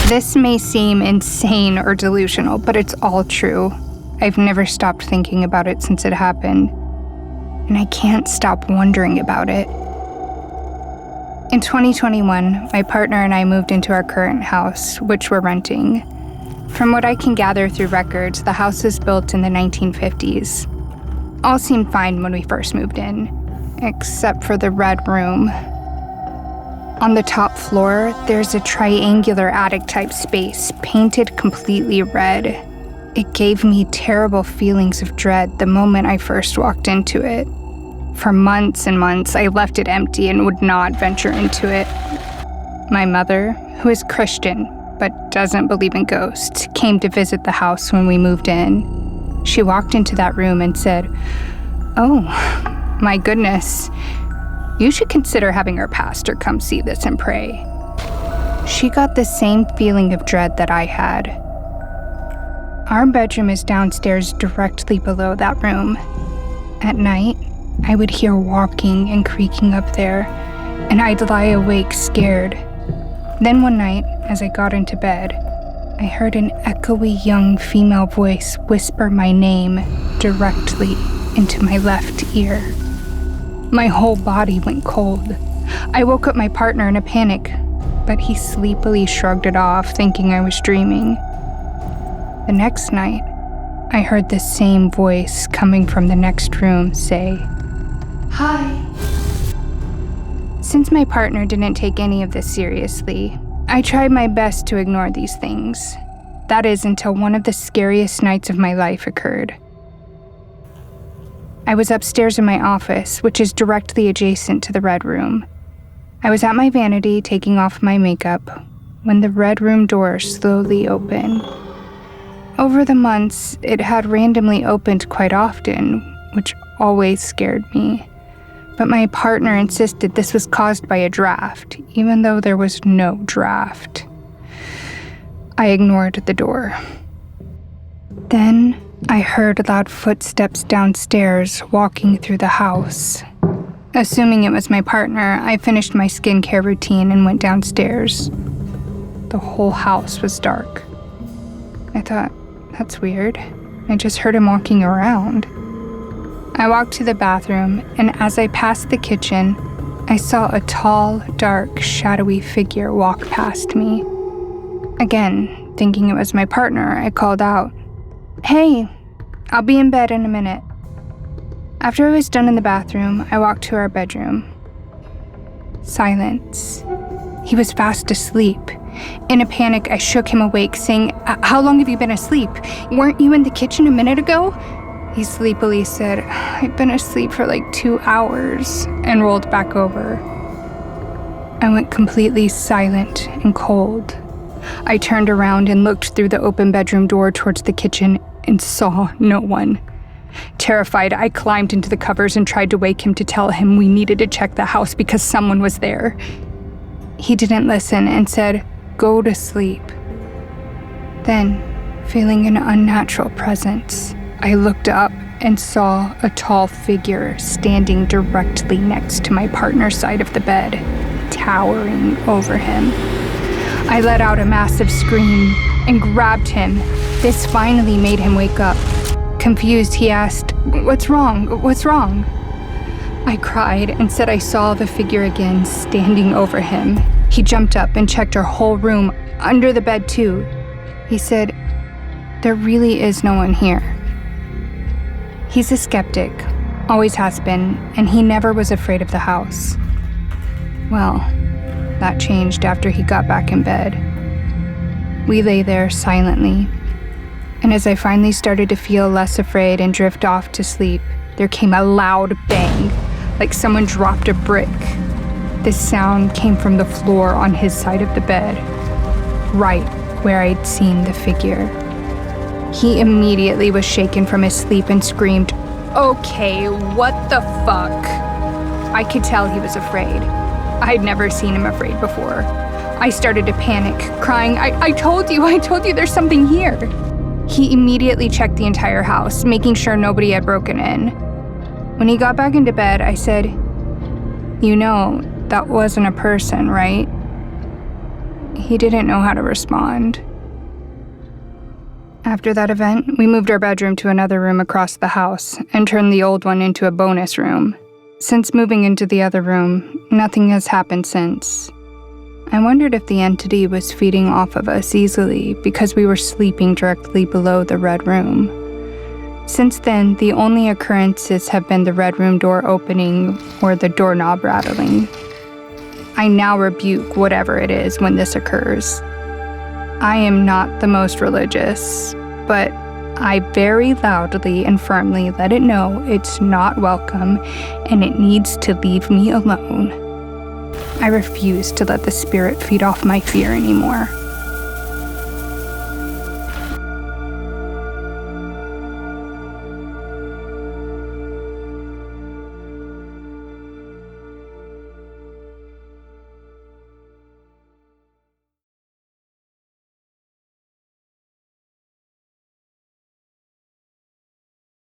This may seem insane or delusional, but it's all true. I've never stopped thinking about it since it happened, and I can't stop wondering about it. In 2021, my partner and I moved into our current house, which we're renting. From what I can gather through records, the house was built in the 1950s. All seemed fine when we first moved in, except for the red room. On the top floor, there's a triangular attic-type space, painted completely red. It gave me terrible feelings of dread the moment I first walked into it. For months and months, I left it empty and would not venture into it. My mother, who is Christian but doesn't believe in ghosts, came to visit the house when we moved in. She walked into that room and said, "Oh, my goodness. You should consider having our pastor come see this and pray." She got the same feeling of dread that I had. Our bedroom is downstairs directly below that room. At night, I would hear walking and creaking up there, and I'd lie awake scared. Then one night, as I got into bed, I heard an echoey young female voice whisper my name directly into my left ear. My whole body went cold. I woke up my partner in a panic, but he sleepily shrugged it off, thinking I was dreaming. The next night, I heard the same voice coming from the next room say, "Hi." Since my partner didn't take any of this seriously, I tried my best to ignore these things. That is, until one of the scariest nights of my life occurred. I was upstairs in my office, which is directly adjacent to the red room. I was at my vanity taking off my makeup when the red room door slowly opened. Over the months, it had randomly opened quite often, which always scared me. But my partner insisted this was caused by a draft, even though there was no draft. I ignored the door. Then I heard loud footsteps downstairs walking through the house. Assuming it was my partner, I finished my skincare routine and went downstairs. The whole house was dark. I thought, that's weird. I just heard him walking around. I walked to the bathroom, and as I passed the kitchen, I saw a tall, dark, shadowy figure walk past me. Again, thinking it was my partner, I called out, "Hey, I'll be in bed in a minute." After I was done in the bathroom, I walked to our bedroom. Silence. He was fast asleep. In a panic, I shook him awake, saying, "How long have you been asleep? Weren't you in the kitchen a minute ago?" He sleepily said, "I've been asleep for like 2 hours," and rolled back over. I went completely silent and cold. I turned around and looked through the open bedroom door towards the kitchen and saw no one. Terrified, I climbed into the covers and tried to wake him to tell him we needed to check the house because someone was there. He didn't listen and said, "Go to sleep." Then, feeling an unnatural presence, I looked up and saw a tall figure standing directly next to my partner's side of the bed, towering over him. I let out a massive scream and grabbed him. This finally made him wake up. Confused, he asked, "What's wrong? What's wrong?" I cried and said I saw the figure again standing over him. He jumped up and checked our whole room, under the bed too. He said, "There really is no one here." He's a skeptic, always has been, and he never was afraid of the house. Well, that changed after he got back in bed. We lay there silently, and as I finally started to feel less afraid and drift off to sleep, there came a loud bang, like someone dropped a brick. This sound came from the floor on his side of the bed, right where I'd seen the figure. He immediately was shaken from his sleep and screamed, "Okay, what the fuck?" I could tell he was afraid. I'd never seen him afraid before. I started to panic, crying, I told you there's something here." He immediately checked the entire house, making sure nobody had broken in. When he got back into bed, I said, "You know, that wasn't a person, right?" he didn't know how to respond. After that event, we moved our bedroom to another room across the house and turned the old one into a bonus room. Since moving into the other room, nothing has happened since. I wondered if the entity was feeding off of us easily because we were sleeping directly below the red room. Since then, the only occurrences have been the red room door opening or the doorknob rattling. I now rebuke whatever it is when this occurs. I am not the most religious, but I very loudly and firmly let it know it's not welcome and it needs to leave me alone. I refuse to let the spirit feed off my fear anymore.